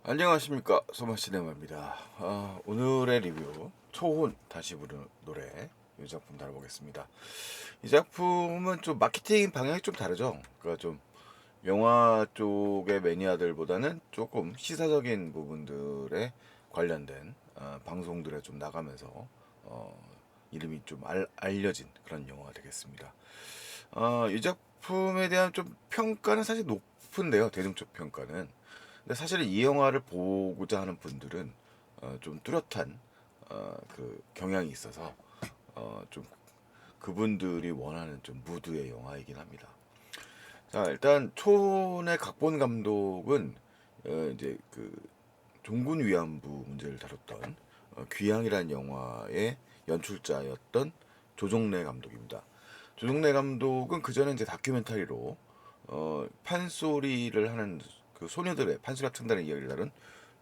안녕하십니까, 소마시네마입니다. 오늘의 리뷰 초혼 다시 부르는 노래, 이 작품 다뤄보겠습니다. 이 작품은 좀 마케팅 방향이 좀 다르죠. 그러니까 좀 영화 쪽의 매니아들보다는 조금 시사적인 부분들에 관련된 방송들에 좀 나가면서 이름이 좀 알려진 그런 영화가 되겠습니다. 이 작품에 대한 좀 평가는 사실 높은데요, 대중적 평가는. 근데 사실은 이 영화를 보고자 하는 분들은 좀 뚜렷한 그 경향이 있어서 좀 그분들이 원하는 좀 무드의 영화이긴 합니다. 자, 일단 촌의 각본 감독은 이제 그 종군 위안부 문제를 다뤘던 귀향이라는 영화의 연출자였던 조정래 감독입니다. 조정래 감독은 그 전에 이제 다큐멘터리로 판소리를 하는 그 소녀들의 판소리가 튼다는 이야기를 다룬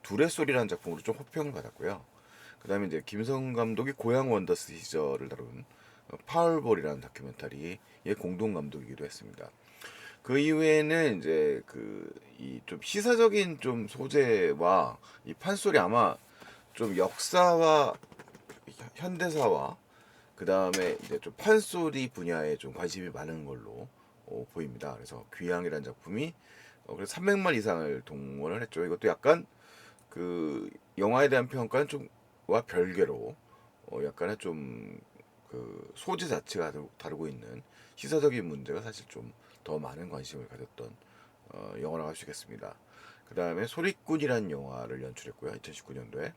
둘의 소리라는 작품으로 좀 호평을 받았고요. 그 다음에 이제 김성 감독이 고향 원더스 시절을 다룬 파울볼이라는 다큐멘터리의 공동 감독이기도 했습니다. 그 이후에는 이제 그 이 좀 시사적인 좀 소재와 이 판소리 아마 좀 역사와 현대사와 그 다음에 이제 좀 판소리 분야에 좀 관심이 많은 걸로 보입니다. 그래서 귀향이라는 작품이 그래서 300만 이상을 동원을 했죠. 이것도 약간 그 영화에 대한 평가는 좀와 별개로 약간의 좀 그 소재 자체가 다루고 있는 시사적인 문제가 사실 좀 더 많은 관심을 가졌던 영화라고 할 수 있겠습니다. 그 다음에 소리꾼이라는 영화를 연출했고요. 2019년도에.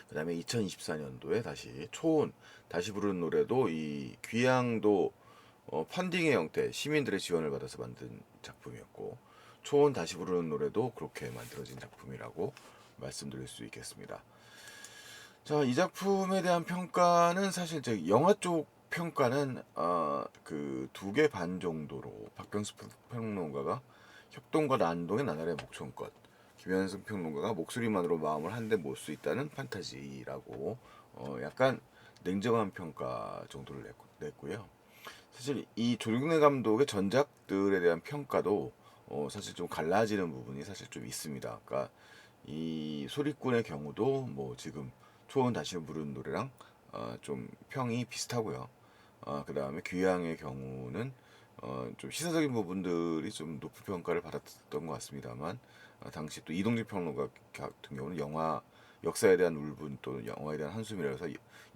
그 다음에 2024년도에 다시 초혼 다시 부르는 노래도 이 귀향도 펀딩의 형태 시민들의 지원을 받아서 만든 작품이었고 초혼 다시 부르는 노래도 그렇게 만들어진 작품이라고 말씀드릴 수 있겠습니다. 자, 이 작품에 대한 평가는 사실 이제 영화 쪽 평가는 그 두 개 반 정도로 박병수 평론가가 협동과 난동의 나날의 목청껏 김현승 평론가가 목소리만으로 마음을 한데 몰 수 있다는 판타지라고 약간 냉정한 평가 정도를 냈고요. 사실 이 조중래 감독의 전작들에 대한 평가도 사실 좀 갈라지는 부분이 사실 좀 있습니다. 그러니까 이 소리꾼의 경우도 뭐 지금 초원 다시 부르는 노래랑 좀 평이 비슷하고요. 그 다음에 귀향의 경우는 좀 시사적인 부분들이 좀 높은 평가를 받았던 것 같습니다만 당시 또 이동진 평론가 같은 경우는 영화 역사에 대한 울분 또는 영화에 대한 한숨이라서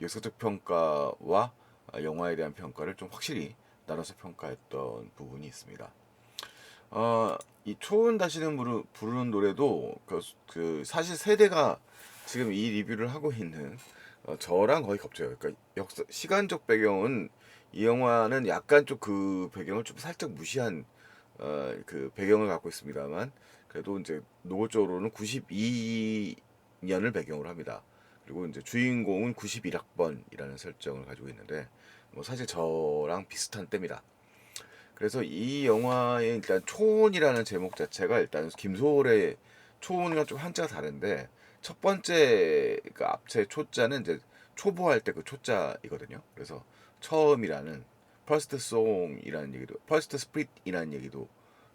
역사적 평가와 영화에 대한 평가를 좀 확실히 나눠서 평가했던 부분이 있습니다. 이 초원 다시는 부르는 노래도 그 사실 세대가 지금 이 리뷰를 하고 있는 저랑 거의 겹쳐요. 그러니까 역사 시간적 배경은 이 영화는 약간 좀 그 배경을 좀 살짝 무시한 그 배경을 갖고 있습니다만 그래도 이제 노골적으로는 92년을 배경으로 합니다. 그리고 이제 주인공은 91학번이라는 설정을 가지고 있는데 뭐 사실 저랑 비슷한 때입니다. 그래서 이 영화의 일단 초혼이라는 제목 자체가 일단 김소월의 초혼이랑 좀 한자가 다른데 첫 번째 그 앞에 초자는 이제 초보할 때 그 초자이거든요. 그래서 처음이라는 퍼스트 송이라는 얘기도 퍼스트 스프릿이라는 얘기도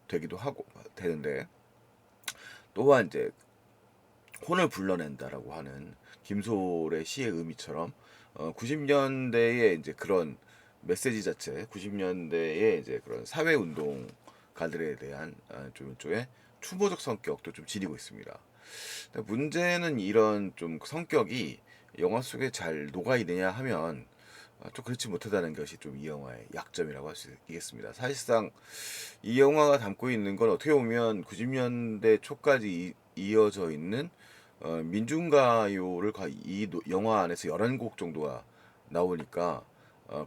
되기도 하고 되는데 또한 이제 혼을 불러낸다라고 하는 김소월의 시의 의미처럼 90년대에 이제 그런 메시지 자체, 90년대에 이제 그런 사회 운동가들에 대한 좀 일종의 추모적 성격도 좀 지니고 있습니다. 문제는 이런 좀 성격이 영화 속에 잘 녹아 있느냐 하면 좀 그렇지 못하다는 것이 좀 이 영화의 약점이라고 할 수 있겠습니다. 사실상 이 영화가 담고 있는 건 어떻게 보면 90년대 초까지 이어져 있는 민중가요를 이 영화 안에서 11곡 정도가 나오니까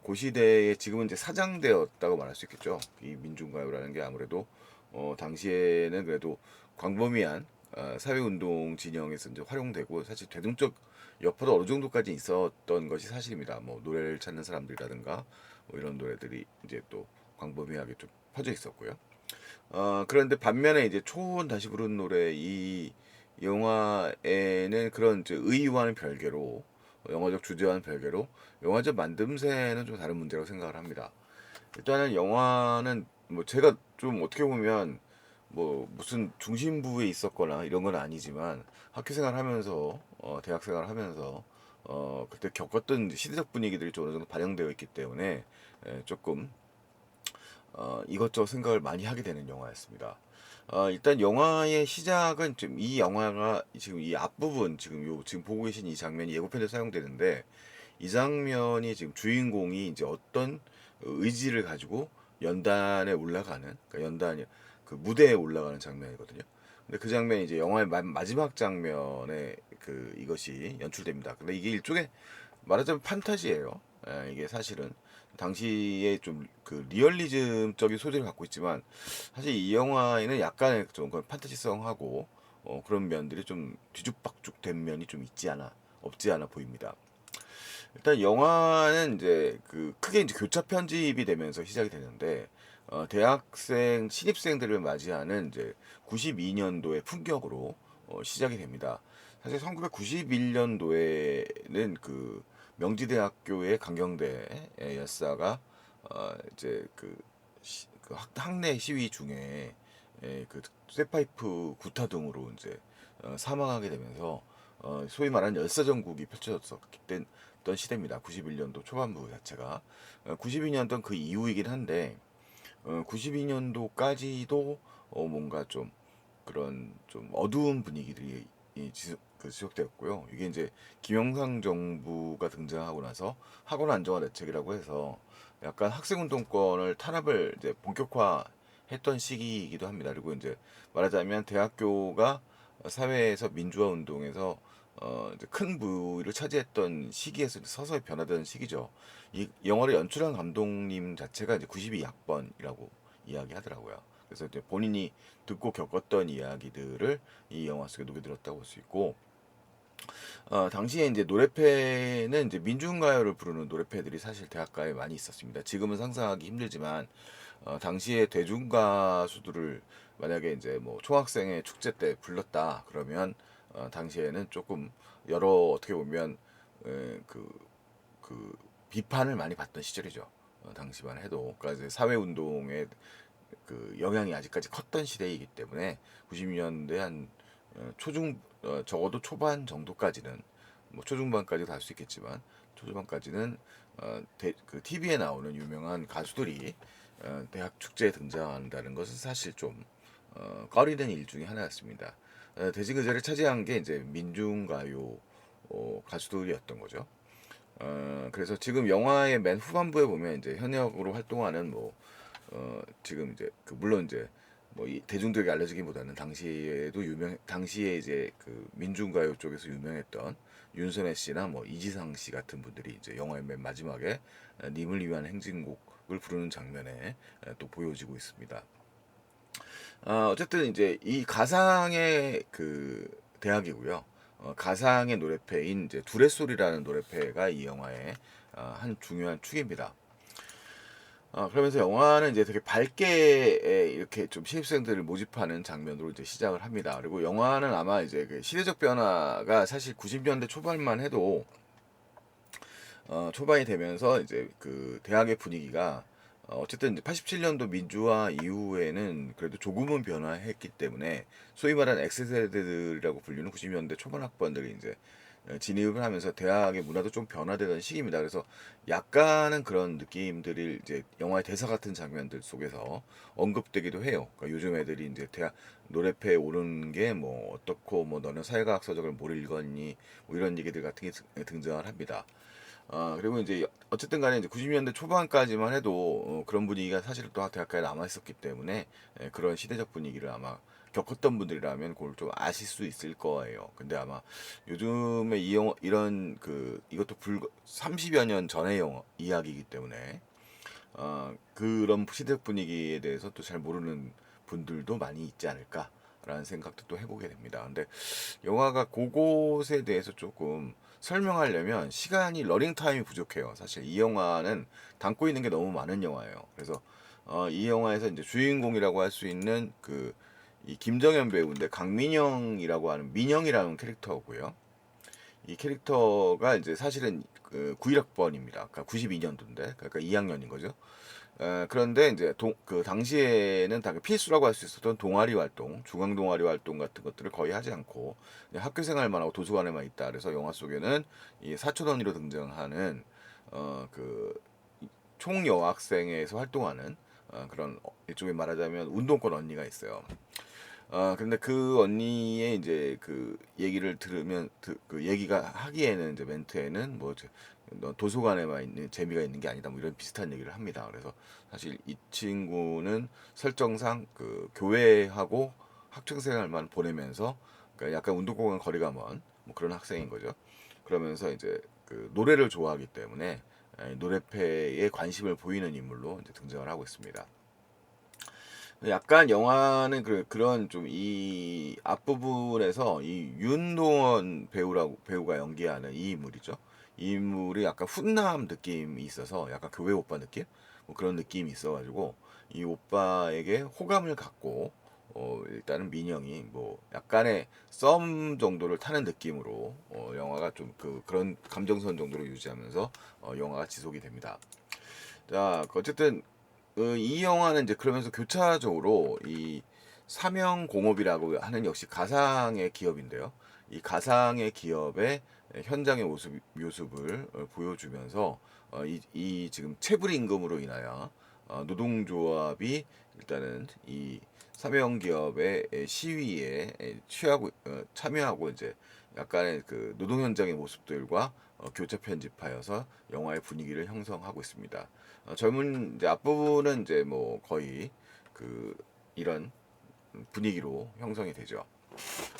그 시대에 지금은 이제 사장되었다고 말할 수 있겠죠. 이 민중가요라는 게 아무래도 당시에는 그래도 광범위한 사회운동 진영에서 이제 활용되고 사실 대중적 여파도 어느 정도까지 있었던 것이 사실입니다. 뭐 노래를 찾는 사람들이라든가 뭐 이런 노래들이 이제 또 광범위하게 좀 퍼져 있었고요. 그런데 반면에 이제 초혼 다시 부르는 노래 이 영화에는 그런 이제 의의와는 별개로 영화적 주제와는 별개로 영화적 만듦새는 좀 다른 문제라고 생각을 합니다. 일단은 영화는 뭐 제가 좀 어떻게 보면 뭐 무슨 중심부에 있었거나 이런 건 아니지만 학교 생활하면서 대학 생활하면서 그때 겪었던 시대적 분위기들이 좀 어느 정도 반영되어 있기 때문에 조금 이것저것 생각을 많이 하게 되는 영화였습니다. 일단 영화의 시작은 좀 이 영화가 지금 이 앞부분 지금 보고 계신 이 장면이 예고편에 사용되는데 이 장면이 지금 주인공이 이제 어떤 의지를 가지고 연단에 올라가는 그러니까 연단이 그 무대에 올라가는 장면이거든요. 근데 그 장면이 이제 영화의 마지막 장면에 그 이것이 연출됩니다. 근데 이게 일종의 말하자면 판타지예요. 이게 사실은 당시에 좀 그 리얼리즘적인 소재를 갖고 있지만 사실 이 영화에는 약간의 좀 그런 판타지성하고 그런 면들이 좀 뒤죽박죽된 면이 좀 있지 않아 없지 않아 보입니다. 일단 영화는 이제 그 크게 이제 교차 편집이 되면서 시작이 되는데 대학생 신입생들을 맞이하는 이제 92년도의 풍경으로 시작이 됩니다. 사실 1991년도에는 그 명지대학교의 강경대 열사가 이제 그 학내 시위 중에 그 쇠파이프 구타 등으로 이제 사망하게 되면서 소위 말하는 열사정국이 펼쳐졌었던 시대입니다. 91년도 초반부 자체가 92년도는 그 이후이긴 한데 92년도까지도 뭔가 좀 그런 좀 어두운 분위기들이 지속되었고요. 이게 이제 김영삼 정부가 등장하고 나서 학원 안정화 대책이라고 해서 약간 학생운동권을 탄압을 이제 본격화했던 시기이기도 합니다. 그리고 이제 말하자면 대학교가 사회에서 민주화 운동에서 이제 큰 부위를 차지했던 시기에서 서서히 변화되는 시기죠. 이 영화를 연출한 감독님 자체가 이제 92학번이라고 이야기하더라고요. 그래서 이제 본인이 듣고 겪었던 이야기들을 이 영화 속에 녹여들었다고 볼 수 있고, 당시에 이제 노래패는 이제 민중가요를 부르는 노래패들이 사실 대학가에 많이 있었습니다. 지금은 상상하기 힘들지만, 당시에 대중가수들을 만약에 이제 뭐 총학생회 축제 때 불렀다 그러면, 당시에는 조금 여러 어떻게 보면, 그, 그 비판을 많이 받던 시절이죠. 당시만 해도. 그러니까 이제 사회운동의 그 영향이 아직까지 컸던 시대이기 때문에 90년대 한 초중 적어도 초반 정도까지는 뭐 초중반까지 갈 수 있겠지만 초중반까지는 그 TV에 나오는 유명한 가수들이 대학 축제에 등장한다는 것은 사실 좀 꺼리는 일 중에 하나였습니다. 대신 그 자리를 차지한 게 이제 민중가요 가수들이었던 거죠. 그래서 지금 영화의 맨 후반부에 보면 이제 현역으로 활동하는 뭐 지금 이제 그 물론 이제 뭐 이 대중들에게 알려지기보다는 당시에 이제 그 민중가요 쪽에서 유명했던 윤선혜 씨나 뭐 이지상 씨 같은 분들이 이제 영화의 맨 마지막에 님을 위한 행진곡을 부르는 장면에 또 보여지고 있습니다. 어쨌든 이제 이 가상의 그 대학이고요. 가상의 노래패인 이제 두레소리라는 노래패가 이 영화의 한 중요한 축입니다. 그러면서 영화는 이제 되게 밝게 이렇게 좀 신입생들을 모집하는 장면으로 이제 시작을 합니다. 그리고 영화는 아마 이제 그 시대적 변화가 사실 90년대 초반만 해도 초반이 되면서 이제 그 대학의 분위기가 어쨌든 이제 87년도 민주화 이후에는 그래도 조금은 변화했기 때문에 소위 말하는 X세대들이라고 불리는 90년대 초반 학번들이 이제 진입을 하면서 대학의 문화도 좀 변화되던 시기입니다. 그래서 약간은 그런 느낌들을 이제 영화의 대사 같은 장면들 속에서 언급되기도 해요. 그러니까 요즘 애들이 이제 대학 노래패에 오르는 게 뭐 어떻고 뭐 너는 사회과학 서적을 뭘 읽었니 뭐 이런 얘기들 같은 게 등장을 합니다. 그리고 이제 어쨌든 간에 이제 90년대 초반까지만 해도 그런 분위기가 사실 또 대학가에 남아 있었기 때문에 그런 시대적 분위기를 아마 겪었던 분들이라면 그걸 좀 아실 수 있을 거예요. 근데 아마 요즘에 이 영화 이런 그 이것도 불과 30여 년 전의 영화 이야기이기 때문에 그런 시대적 분위기에 대해서 또 잘 모르는 분들도 많이 있지 않을까라는 생각도 또 해보게 됩니다. 근데 영화가 그곳에 대해서 조금 설명하려면 시간이 러닝 타임이 부족해요. 사실 이 영화는 담고 있는 게 너무 많은 영화예요. 그래서 이 영화에서 이제 주인공이라고 할 수 있는 그 이 김정현 배우인데 강민영이라고 하는 민영이라는 캐릭터고요. 이 캐릭터가 이제 사실은 그 91학번입니다. 그러니까 92년도인데 그러니까 2학년인 거죠. 그런데 이제 그 당시에는 다 필수라고 할 수 있었던 동아리 활동, 중앙 동아리 활동 같은 것들을 거의 하지 않고 그냥 학교 생활만 하고 도서관에만 있다. 그래서 영화 속에는 이 사촌 언니로 등장하는 그 총여학생회에서 활동하는 그런 일종의 말하자면 운동권 언니가 있어요. 근데 그 언니의 이제 그 얘기를 들으면 그 얘기가 하기에는 이제 멘트에는 뭐 너 도서관에만 있는 재미가 있는 게 아니다 뭐 이런 비슷한 얘기를 합니다. 그래서 사실 이 친구는 설정상 그 교회하고 학창 생활만 보내면서 그러니까 약간 운동공간 거리가 먼 뭐 그런 학생인 거죠. 그러면서 이제 그 노래를 좋아하기 때문에 노래패에 관심을 보이는 인물로 이제 등장을 하고 있습니다. 약간 영화는 그런 좀 이 앞부분에서 이 윤동원 배우가 연기하는 이 인물이죠. 이 인물이 약간 훈남 느낌이 있어서 약간 교회 오빠 느낌? 뭐 그런 느낌이 있어가지고 이 오빠에게 호감을 갖고 일단은 민영이 뭐 약간의 썸 정도를 타는 느낌으로 영화가 좀 그런 감정선 정도로 유지하면서 영화가 지속이 됩니다. 자, 어쨌든 이 영화는 이제 그러면서 교차적으로 이 사명공업이라고 하는 역시 가상의 기업인데요. 이 가상의 기업의 현장의 모습을 보여주면서 이 지금 체불 임금으로 인하여 노동조합이 일단은 이 사명기업의 시위에 참여하고 이제 약간의 그 노동 현장의 모습들과 교차 편집하여서 영화의 분위기를 형성하고 있습니다. 젊은 이제 앞부분은 이제 뭐 거의 그 이런 분위기로 형성이 되죠.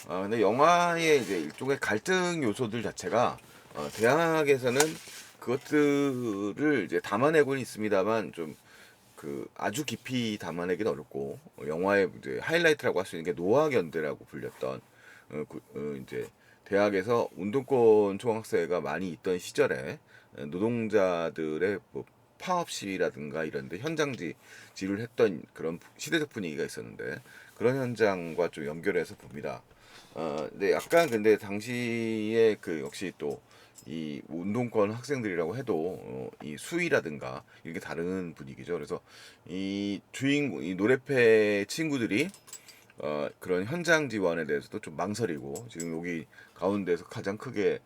근데 영화의 이제 일종의 갈등 요소들 자체가 대학에서는 그것들을 이제 담아내고는 있습니다만 좀 그 아주 깊이 담아내기는 어렵고 영화의 이제 하이라이트라고 할 수 있는 게 노화견대라고 불렸던 이제 대학에서 운동권 총학생회가 많이 있던 시절에 노동자들의 뭐 파업 시위라든가 이런데 현장지를 했던 그런 시대적 분위기가 있었는데 그런 현장과 좀 연결해서 봅니다. 근데 약간 근데 당시에 그 역시 또 이 운동권 학생들이라고 해도 이 수위라든가 이게 다른 분위기죠. 그래서 이 노래패 친구들이 그런 현장 지원에 대해서도 좀 망설이고 지금 여기 가운데서 가장 크게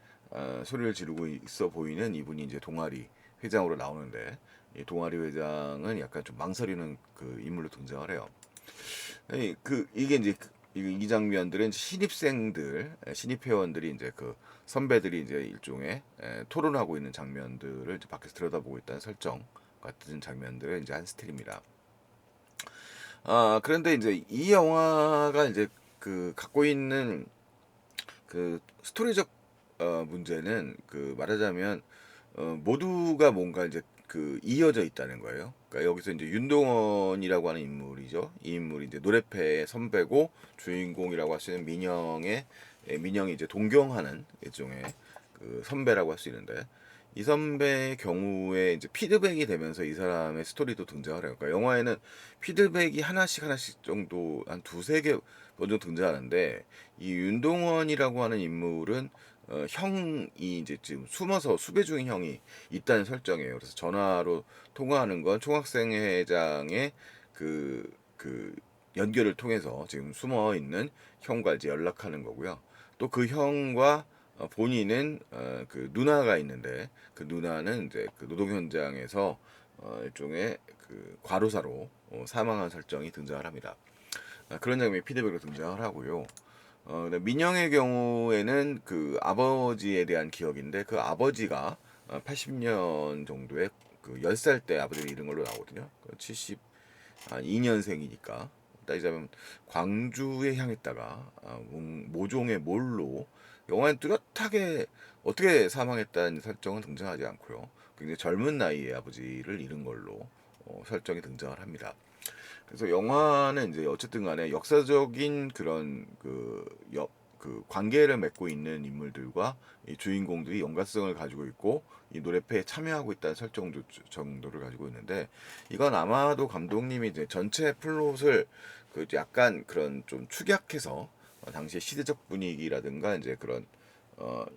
소리를 지르고 있어 보이는 이분이 이제 동아리 회장으로 나오는데 이 동아리 회장은 약간 좀 망설이는 그 인물로 등장을 해요. 이게 이제 이 장면들은 신입 회원들이 이제 그 선배들이 이제 일종의 토론하고 있는 장면들을 이제 밖에서 들여다보고 있다는 설정 같은 장면들의 이제 한 스틸입니다. 그런데 이제 이 영화가 이제 그 갖고 있는 그 스토리적 문제는 그 말하자면 모두가 뭔가 이제 그 이어져 있다는 거예요. 그러니까 여기서 이제 윤동원이라고 하는 인물이죠. 이 인물이 이제 노래패의 선배고 주인공이라고 할 수 있는 민영이 이제 동경하는 일종의 그 선배라고 할 수 있는데 이 선배의 경우에 이제 피드백이 되면서 이 사람의 스토리도 등장을 해요. 그러니까 영화에는 피드백이 하나씩 정도 한 두세 개 먼저 등장하는데 이 윤동원이라고 하는 인물은 형이 이제 지금 숨어서 수배 중인 형이 있다는 설정이에요. 그래서 전화로 통화하는 건 총학생회장의 그 연결을 통해서 지금 숨어 있는 형과 이제 연락하는 거고요. 또 그 형과 본인은 그 누나가 있는데 그 누나는 이제 그 노동 현장에서 일종의 그 과로사로 사망한 설정이 등장을 합니다. 그런 장면이 피드백으로 등장을 하고요. 근데 민영의 경우에는 그 아버지에 대한 기억인데 그 아버지가 80년 정도의 그 10살 때 아버지를 잃은 걸로 나오거든요. 72년생이니까 따지자면 광주에 향했다가 모종의 몰로 영화엔 뚜렷하게 어떻게 사망했다는 설정은 등장하지 않고요. 굉장히 젊은 나이에 아버지를 잃은 걸로 설정이 등장을 합니다. 그래서 영화는 이제 어쨌든 간에 역사적인 그런 그 관계를 맺고 있는 인물들과 이 주인공들이 연관성을 가지고 있고 이 노래패에 참여하고 있다는 설정 정도를 가지고 있는데 이건 아마도 감독님이 이제 전체 플롯을 그 약간 그런 좀 축약해서 당시의 시대적 분위기라든가 이제 그런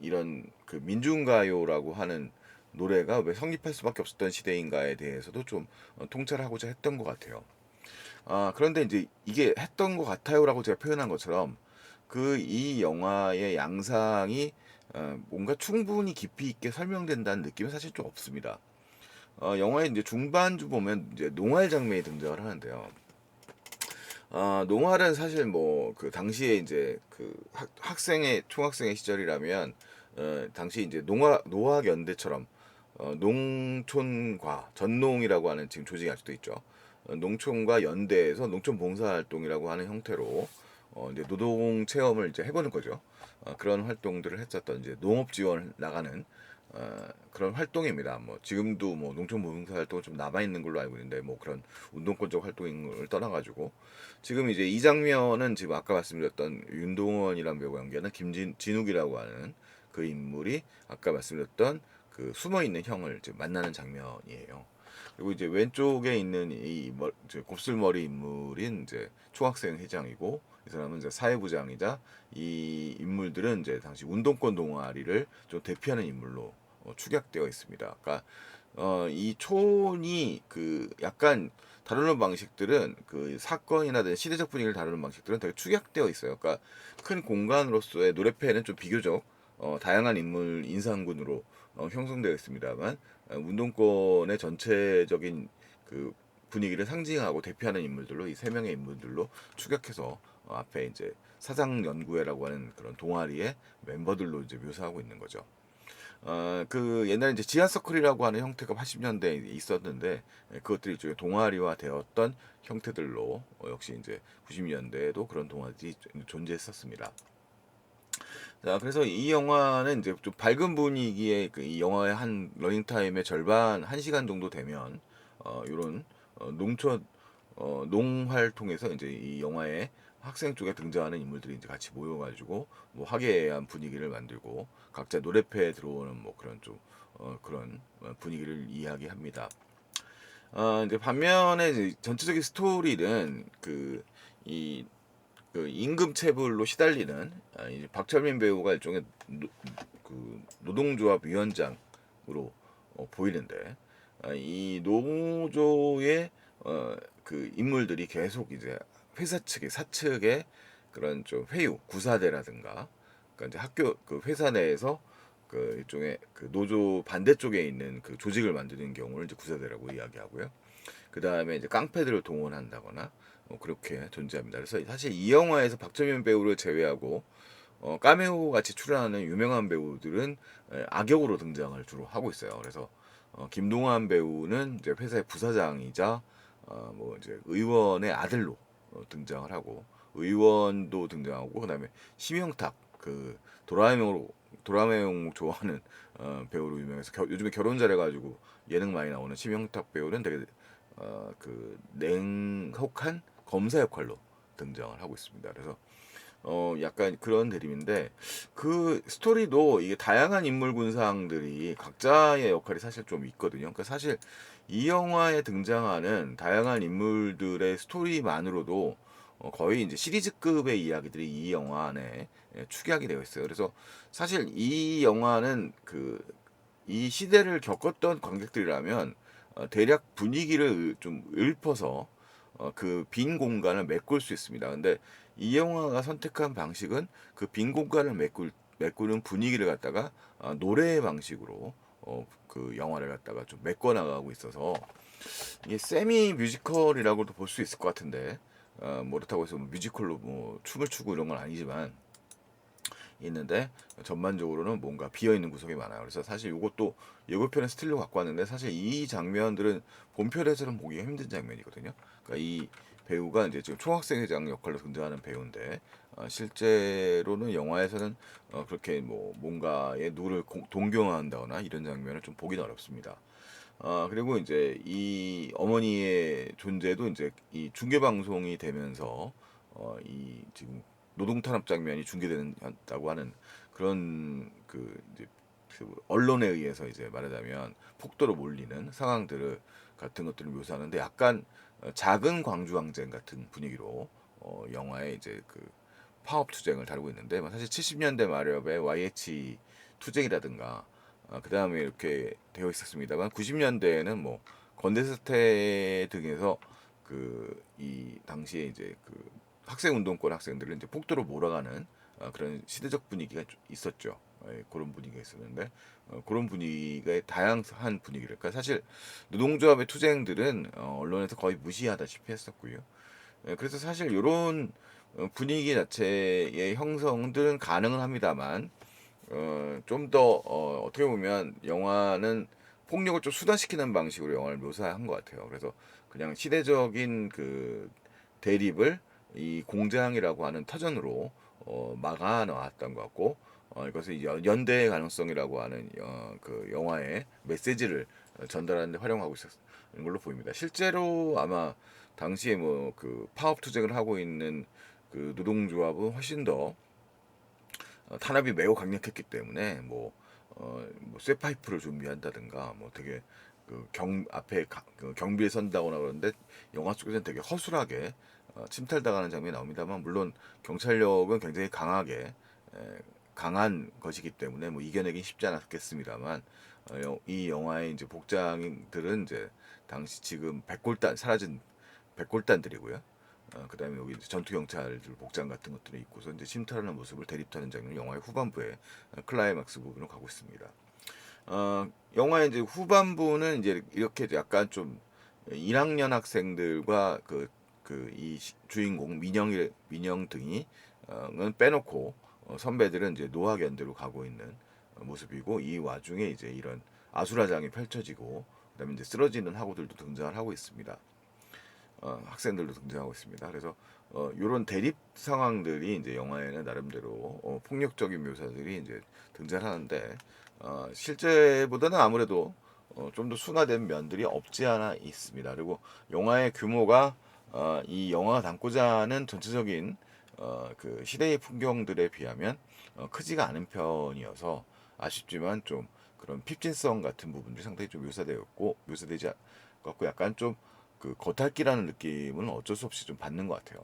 이런 그 민중가요라고 하는 노래가 왜 성립할 수밖에 없었던 시대인가에 대해서도 좀 통찰하고자 했던 것 같아요. 그런데 이제 이게 했던 것 같아요라고 제가 표현한 것처럼 그 이 영화의 양상이 뭔가 충분히 깊이 있게 설명된다는 느낌은 사실 좀 없습니다. 영화의 이제 중반주 보면 이제 농활 장면이 등장을 하는데요. 농활은 사실 뭐 그 당시에 이제 그 학생의 총학생의 시절이라면 당시 이제 노학 연대처럼 농촌과 전농이라고 하는 지금 조직이 아직도 있죠. 농촌과 연대에서 농촌 봉사활동이라고 하는 형태로 이제 노동 체험을 이제 해보는 거죠. 그런 활동들을 했었던 이제 농업 지원 나가는 그런 활동입니다. 뭐 지금도 뭐 농촌 봉사 활동은 좀 남아 있는 걸로 알고 있는데 뭐 그런 운동권적 활동인 걸 떠나가지고 지금 이제 이 장면은 지금 아까 말씀드렸던 윤동원이라는 배우가 연기하는 김진욱이라고 하는 그 인물이 아까 말씀드렸던 그 숨어 있는 형을 이제 만나는 장면이에요. 그리고 이제 왼쪽에 있는 이제 곱슬머리 인물인 이제 총학생 회장이고 이 사람은 이제 사회부장이자 이 인물들은 이제 당시 운동권 동아리를 좀 대표하는 인물로 축약되어 있습니다. 그러니까 이 촌이 그 약간 다루는 방식들은 그 사건이나 시대적 분위기를 다루는 방식들은 되게 축약되어 있어요. 그러니까 큰 공간으로서의 노래패는 좀 비교적 다양한 인물 인상군으로 형성되어 있습니다만 운동권의 전체적인 그 분위기를 상징하고 대표하는 인물들로 이 세 명의 인물들로 축약해서 앞에 이제 사장연구회라고 하는 그런 동아리의 멤버들로 이제 묘사하고 있는 거죠. 그 옛날에 이제 지하서클이라고 하는 형태가 80년대에 있었는데 그것들이 이제 동아리화 되었던 형태들로 역시 이제 90년대에도 그런 동아리들이 존재했었습니다. 자, 그래서 이 영화는 이제 좀 밝은 분위기의 그이 영화의 한 러닝 타임의 절반 1시간 정도 되면 요런 농촌 농활 통해서 이제 이 영화의 학생 쪽에 등장하는 인물들이 이제 같이 모여가지고 뭐 화기애애한 분위기를 만들고 각자 노래패에 들어오는 뭐 그런 좀 그런 분위기를 이야기합니다. 이제 반면에 이제 전체적인 스토리는 이 그 임금체불로 시달리는 이제 박철민 배우가 일종의 그 노동조합 위원장으로 보이는데 이 노조의 그 인물들이 계속 이제 회사 측의 사측의 그런 좀 회유 구사대라든가 그러니까 이제 학교 그 회사 내에서 그 일종의 그 노조 반대쪽에 있는 그 조직을 만드는 경우를 이제 구사대라고 이야기하고요. 그 다음에 이제 깡패들을 동원한다거나 그렇게 존재합니다. 그래서 사실 이 영화에서 박정현 배우를 제외하고 까메오 같이 출연하는 유명한 배우들은 악역으로 등장을 주로 하고 있어요. 그래서 김동완 배우는 이제 회사의 부사장이자 뭐 이제 의원의 아들로 등장을 하고 의원도 등장하고 그다음에 심영탁 그 도라에몽 좋아하는 배우로 유명해서 요즘에 결혼 잘해가지고 예능 많이 나오는 심영탁 배우는 되게 그 냉혹한 검사 역할로 등장을 하고 있습니다. 그래서 약간 그런 대림인데 그 스토리도 이게 다양한 인물 군상들이 각자의 역할이 사실 좀 있거든요. 그러니까 사실 이 영화에 등장하는 다양한 인물들의 스토리만으로도 거의 이제 시리즈급의 이야기들이 이 영화 안에 축약이 되어 있어요. 그래서 사실 이 영화는 이 시대를 겪었던 관객들이라면 대략 분위기를 좀 읊어서 그 빈 공간을 메꿀 수 있습니다. 근데 이 영화가 선택한 방식은 그 빈 공간을 메꾸는 분위기를 갖다가 노래의 방식으로 그 영화를 갖다가 좀 메꿔 나가고 있어서 이게 세미 뮤지컬이라고도 볼 수 있을 것 같은데 뭐 그렇다고 해서 뭐 뮤지컬로 뭐 춤을 추고 이런 건 아니지만 있는데 전반적으로는 뭔가 비어 있는 구석이 많아요. 그래서 사실 이것도 예고편의 스틸로 갖고 왔는데 사실 이 장면들은 본편에서는 보기가 힘든 장면이거든요. 그러니까 이 배우가 이제 지금 총학생 회장 역할로 등장하는 배우인데 실제로는 영화에서는 그렇게 뭐 뭔가의 누를 동경한다거나 이런 장면을 좀 보기는 어렵습니다. 그리고 이제 이 어머니의 존재도 이제 이 중계 방송이 되면서 이 지금 노동 탄압 장면이 중계된다고 하는 그런 이제 그 언론에 의해서 이제 말하자면 폭도로 몰리는 상황들을 같은 것들을 묘사하는데 약간 작은 광주 항쟁 같은 분위기로 영화에 이제 그 파업 투쟁을 다루고 있는데 사실 70년대 말엽의 YH 투쟁이라든가 그 다음에 이렇게 되어 있었습니다만 90년대에는 뭐 건대사태 등에서 그 이 당시에 이제 그 학생 운동권 학생들을 이제 폭도로 몰아가는 그런 시대적 분위기가 좀 있었죠. 그런 분위기가 있었는데 그런 분위기의 다양한 분위기랄까 사실 노동조합의 투쟁들은 언론에서 거의 무시하다시피 했었고요. 그래서 사실 이런 분위기 자체의 형성들은 가능은 합니다만 좀 더 어떻게 보면 영화는 폭력을 좀 수단시키는 방식으로 영화를 묘사한 것 같아요. 그래서 그냥 시대적인 그 대립을 이 공장이라고 하는 터전으로 막아 나왔던 것 같고 이것을 이제 연대의 가능성이라고 하는 그 영화의 메시지를 전달하는 데 활용하고 있었는 걸로 보입니다. 실제로 아마 당시에 뭐 그 파업 투쟁을 하고 있는 그 노동조합은 훨씬 더 탄압이 매우 강력했기 때문에 뭐 쇠파이프를 준비한다든가 뭐 되게 그 경 앞에 그 경비에 선다거나 그러는데 영화 속에서는 되게 허술하게 침탈당하는 장면이 나옵니다만 물론 경찰력은 굉장히 강한 것이기 때문에 뭐 이겨내긴 쉽지 않았겠습니다만 이 영화의 이제 복장들은 이제 당시 지금 백골단 사라진 백골단들이고요. 그다음에 여기 이제 전투 경찰들 복장 같은 것들이 있고서 이제 침탈하는 모습을 대립하는 장면이 영화의 후반부에 클라이막스 부분으로 가고 있습니다. 영화의 이제 후반부는 이제 이렇게 약간 좀 1학년 학생들과 이 주인공 민영 등이 은 빼놓고 선배들은 이제 노학연대로 가고 있는 모습이고 이 와중에 이제 이런 아수라장이 펼쳐지고 그다음에 이제 쓰러지는 학우들도 등장을 하고 있습니다. 학생들도 등장하고 있습니다. 그래서 이런 대립 상황들이 이제 영화에는 나름대로 폭력적인 묘사들이 이제 등장하는데 실제보다는 아무래도 좀 더 순화된 면들이 없지 않아 있습니다. 그리고 영화의 규모가 이 영화가 담고자 하는 전체적인 그 시대의 풍경들에 비하면 크지가 않은 편이어서 아쉽지만 좀 그런 핍진성 같은 부분들이 상당히 좀 묘사되지 않고 약간 좀 그 겉핥기라는 느낌은 어쩔 수 없이 좀 받는 것 같아요.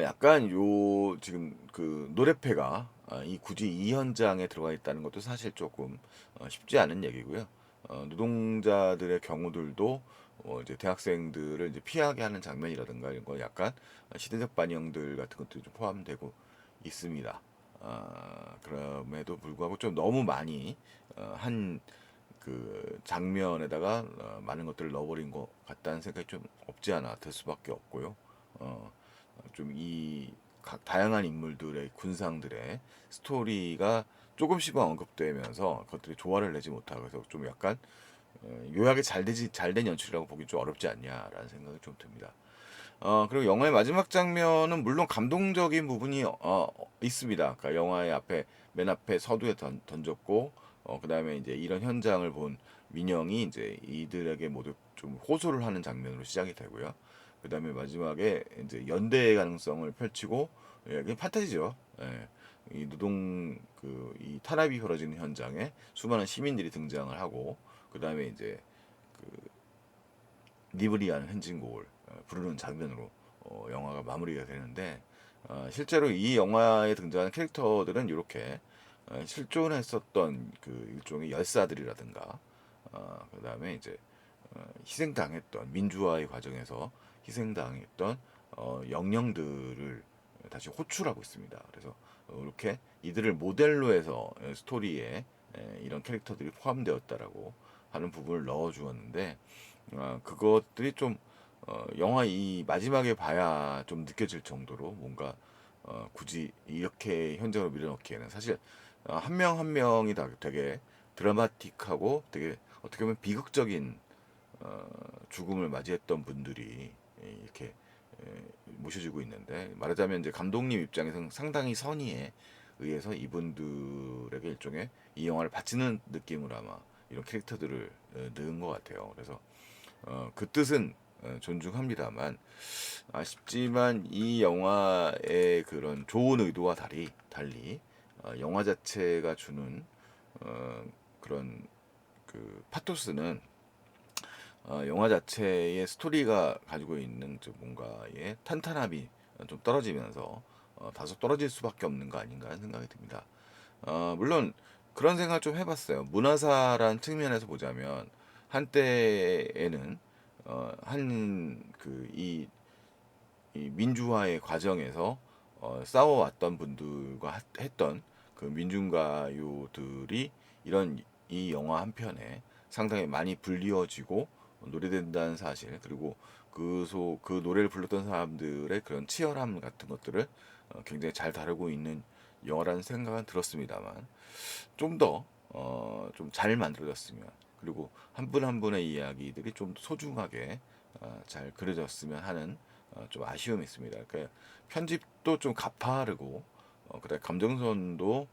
약간 요 지금 그 노래패가 이 굳이 이 현장에 들어가 있다는 것도 사실 조금 쉽지 않은 얘기고요. 노동자들의 경우들도 이제 대학생들을 이제 피하게 하는 장면이라든가 이런 거 약간 시대적 반영들 같은 것들이 좀 포함되고 있습니다. 그럼에도 불구하고 좀 너무 많이 한 그 장면에다가 많은 것들을 넣어버린 것 같다는 생각이 좀 없지 않아 들 수밖에 없고요. 어, 좀 이 각 다양한 인물들의 군상들의 스토리가 조금씩은 언급되면서 그것들이 조화를 내지 못하고 그래서 좀 약간 요약이 잘된 연출이라고 보기 좀 어렵지 않냐라는 생각이 좀 듭니다. 그리고 영화의 마지막 장면은 물론 감동적인 부분이 있습니다. 그러니까 영화의 맨 앞에 서두에 던졌고, 그 다음에 이제 이런 현장을 본 민영이 이제 이들에게 모두 좀 호소를 하는 장면으로 시작이 되고요. 그 다음에 마지막에 이제 연대의 가능성을 펼치고, 예, 그게 판타지죠. 예. 이 탄압이 벌어지는 현장에 수많은 시민들이 등장을 하고, 그 다음에 이제 니브리아는 행진곡을 부르는 장면으로 영화가 마무리가 되는데 실제로 이 영화에 등장하는 캐릭터들은 이렇게 실존했었던 그 일종의 열사들이라든가 그다음에 이제 희생당했던 민주화의 과정에서 희생당했던 영령들을 다시 호출하고 있습니다. 그래서 이렇게 이들을 모델로 해서 스토리에 이런 캐릭터들이 포함되었다라고 하는 부분을 넣어 주었는데 그것들이 좀 영화 이 마지막에 봐야 좀 느껴질 정도로 뭔가 굳이 이렇게 현장으로 밀어넣기에는 사실 한 명 한 명이 다 되게 드라마틱하고 되게 어떻게 보면 비극적인 죽음을 맞이했던 분들이 이렇게 모셔지고 있는데 말하자면 이제 감독님 입장에서는 상당히 선의에 의해서 이분들에게 일종의 이 영화를 바치는 느낌으로 아마 이런 캐릭터들을 넣은 것 같아요. 그래서 그 뜻은 존중합니다만 아쉽지만 이 영화의 그런 좋은 의도와 달리 영화 자체가 주는 그런 그 파토스는 영화 자체의 스토리가 가지고 있는 좀 뭔가의 탄탄함이 좀 떨어지면서 다소 떨어질 수밖에 없는 거 아닌가 하는 생각이 듭니다. 물론 그런 생각 좀 해봤어요. 문화사란 측면에서 보자면 한때에는 한그이 이 민주화의 과정에서 싸워왔던 분들과 했던 그 민중가요들이 이런 이 영화 한 편에 상당히 많이 불리워지고 노래된다는 사실, 그리고 그 노래를 불렀던 사람들의 그런 치열함 같은 것들을 굉장히 잘 다루고 있는 영화라는 생각은 들었습니다만, 좀 더 좀 잘 만들어졌으면, 그리고 한 분 한 분의 이야기들이 좀 소중하게 잘 그려졌으면 하는 좀 아쉬움이 있습니다. 그러니까 편집도 좀 가파르고, 그다음 감정선도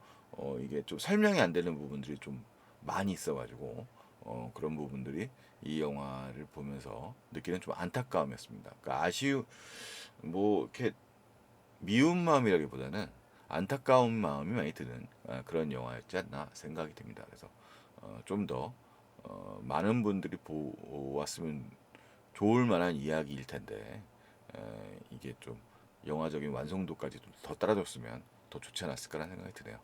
이게 좀 설명이 안 되는 부분들이 좀 많이 있어가지고 그런 부분들이 이 영화를 보면서 느끼는 좀 안타까움이었습니다. 그러니까 뭐 이렇게 미운 마음이라기보다는 안타까운 마음이 많이 드는 그런 영화였지 않나 생각이 듭니다. 그래서 좀 더 많은 분들이 보았으면 좋을 만한 이야기일 텐데, 이게 좀 영화적인 완성도까지 좀 더 따라줬으면 더 좋지 않았을까라는 생각이 드네요.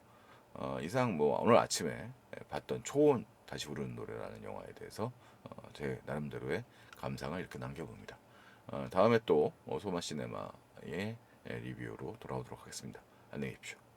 이상 뭐 오늘 아침에 봤던 초원 다시 부르는 노래라는 영화에 대해서 제 나름대로의 감상을 이렇게 남겨봅니다. 다음에 또 소마 시네마의 리뷰로 돌아오도록 하겠습니다. 안녕히 계십시오.